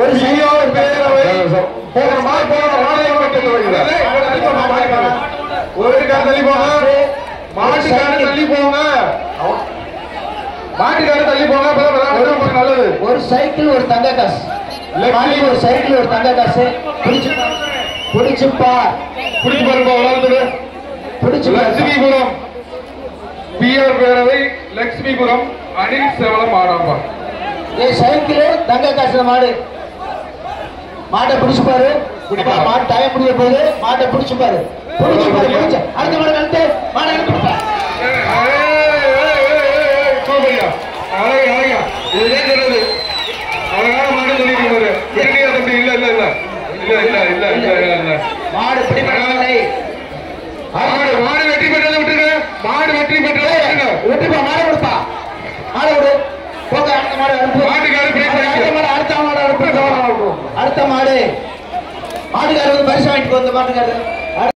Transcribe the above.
ஒரு சைக்கிள் பேரவை ஒரு கார் தள்ளி போங்க, மாட்டுக்கார தள்ளி போங்க, மாட்டுக்கார தள்ளி போங்க. நல்லது. ஒரு சைக்கிள் ஒரு தங்க காசு, ஒரு சைக்கிள் ஒரு தங்க காசு. பிடிச்சுப்பா பிடிச்சு பாருங்க. பிடிச்சு லட்சுமிபுரம் பிஆர் பேரவை லட்சுமிபுரம் அணில் சேவலம் ஆடாம்பா. சைக்கிள் தங்க காசுல மாடு. மாட்டை பிடிச்சு பாரு. மாட்டு டயம் முடிய போது மாட்டை பிடிச்சு பாரு. பிடிச்சு பாரு. பிடிச்ச அடுத்த மாடு கழுத்து மாடை எடுத்து அழகான மாடு சொல்லிட்டு இல்ல இல்ல இல்ல இல்ல இல்ல இல்ல இல்ல மாடு பிடிப்படவில்லை. மாடு வெற்றி பெற்றதை விட்டுருங்க. மாடு வெற்றி பெற்றதை விட்டுப்பா. மாடு கொடுப்பா. மாடு விடு. போக அடுத்த மாடு அனுப்பு. அடுத்த மாடு அனுப்பு. அடுத்த மாடு மாட்டுக்காரர் வந்து பரிசு வாங்கிட்டு வந்த மாட்டுக்காரர்